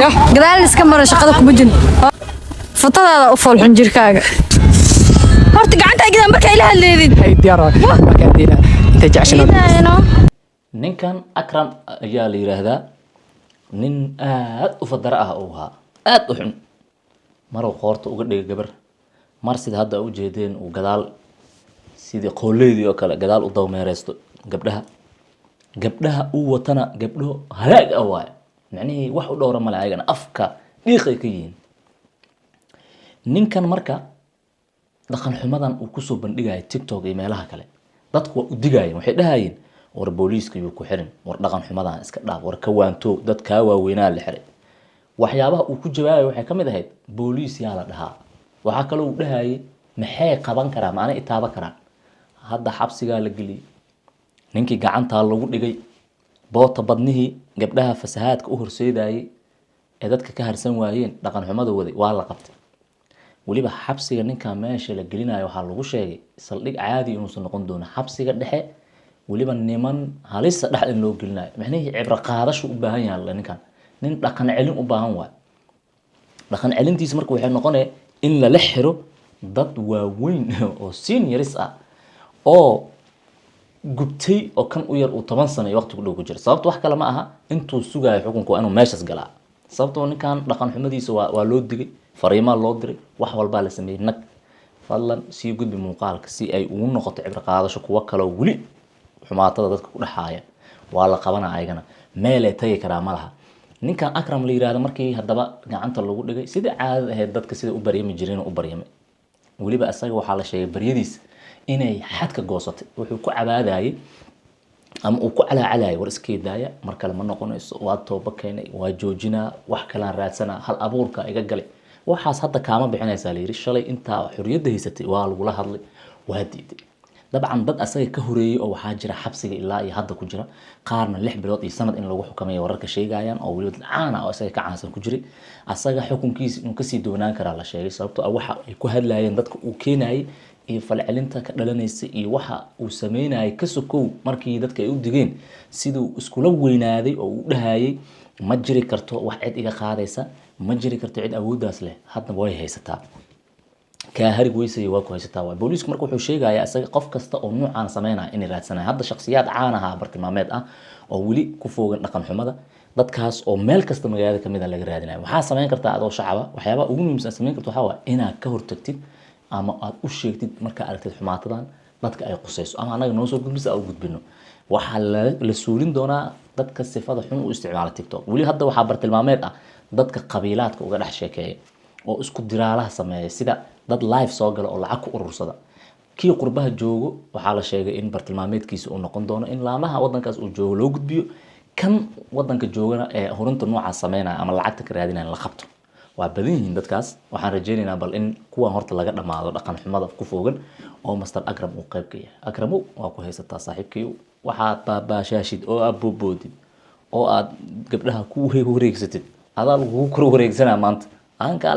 يا قدال اسكمر شقدك بجن فطلع أفول حنجركاga horta gacantayda markay la hadleedin hay diyaar ma ka diina inta jeceshahay ninkan akram ayaa la yiraahdaa nin aad u fadara ah oo aad u xun maruu qoorta uga dhigay gabar mar sida hadda u jeedeen uu gadaal sidii qooleedii oo kale gadaal u dawmeereysto gabdhaha uu watana gabdho halaag ah waay macnaheedu wax u dhowra malaa'igana afka dhiiqay ka yihiin ninkan marka dhaqan xumadan uu ku soo bandhigay TikTok iyo meelaha kale dadku waa u digayeen waxay dhahayeen war booliiska iyo ku xirin war dhaqan xumadan iska dhaaf war ka waanto dad ka waaweynaa la xiray waxyaabaha uu ku jawaabay waxay kamid ahayd booliis yaa la dhahaa waxa kale uu dhahayay maxay qaban karaa maana itaaba karaan hadda xabsiga la geliyay ninkii gacanta lagu dhigay boota badnihii gabdhaha fasahaadka u horseedayay ee dadka ka harsan waayeen dhaqan xumada waday waa la qabtay waliba xabsiga ninka meesha la gelinayo waxa lagu sheegay saldhig caadi inuu soo noqon doono xabsiga dhexe waliba niman halis dhax in loo gelinayo macnaheedu cibra qaadasho u baahan yahay ninkan nin dhaqan celin u baahan waa dhaqan celintiisa markuu waxay noqonay in la xiro dad waaweyn oo seniors ah oo gubtay oo kan u yar u 10 sano waqti ku dhow ku jira sababtu wax kale ma aha intuu sugayo xukunku inuu meeshas galaa sababtoo ninkan dhaqan xumadiisa waa loo digay fariimo loo diray wax walba la sameeyay nag fadlan si gudbi muuqaalka si ay ugu noqoto cibra qaadasho kuwa kale wali xumaatada dadka ku dhaxaaya waa la qabanaa ayagana meel ay tagi karaa malaha ninkan akram la yiraahdo markii hadaba gacanta lagu dhigay sida caadada ahayd dadka sida u baryami jireen u baryamay waliba asaga waxa la sheegay baryadiis inay xadka goosatay wuxuu ku cabaadayay ama uu ku calaacalayay war iskeedaya mar kale ma noqonayso waa tooba keenay waa joojina wax kala raadsana hal abuurka iga galay waxaas hadda kaama bixinaysa la yiri shalay inta xuriyada haysatay waa lagu la hadlay waa diiday dabcan dad asaga ka horeeyay oo waxa jira xabsiga ilaa iyo hadda ku jira qaarna 6 bilood iyo sanad in lagu xukumayo wararka sheegayaan oo waliba caana oo asaga ka caansan ku jiray asaga xukunkiisa inuu ka sii doonaan kara la sheegay sababtoo ah waxa ay ku hadlayeen dadka uu keenayay iyo falcelinta ka dhalanaysa iyo waxa uu sameynayay ka sokow markii dadka ay u digeen sidoo iskula weynaaday oo uu dhahayay ma jiri karto wax cid iga qaadaysa ma jiri karto cid awoodaas leh hadda way haysataa ka harig weysay waa ku haysataa waa booliisku markuu wuxuu sheegayaa asaga qof kasta oo nuucan sameynaa in raadsanayo hadda shakhsiyaad caan ah bartilmaameed ah oo wali ku foogan dhaqan xumada dadkaas oo meel kasta magaalada kamid ah laga raadinayo waxa sameyn kartaa adoo shacaba waxyaabaha ugu muhiimsan sameyn karto waxa waa inaad ka hortagtid ama aad u sheegtid marka aragtid xumaatadan dadka ay qusayso ama anaga noo soo gudbisa oo gudbino waxa la suulin doonaa dadka sifada xun u isticmaala TikTok wali hadda waxa bartilmaameed ah dadka qabiilaadka uga dhex sheekeeya oo isku diraalaha sameeya sida dad live soo gala oo lacag ku urursada kii qurbaha joogo waxa la sheegay in bartilmaameedkiisa uu noqon doono in laamaha wadankaas uu joogo loo gudbiyo kan wadanka joogana ee horinta nooca sameynaya ama lacagta ka raadinaya la qabto waa badan yihiin dadkaas waxaan rajaynaynaa bal in kuwan horta laga dhamaado dhaqan xumada ku foogan oo Master Akram uu qayb ka yahay akramu waa ku haysataa saaxiibkii waxa baabashashid oo abuboodid oo aad gabdhaha ku wareegsatid adaa lagu kor wareegsanaa maanta anka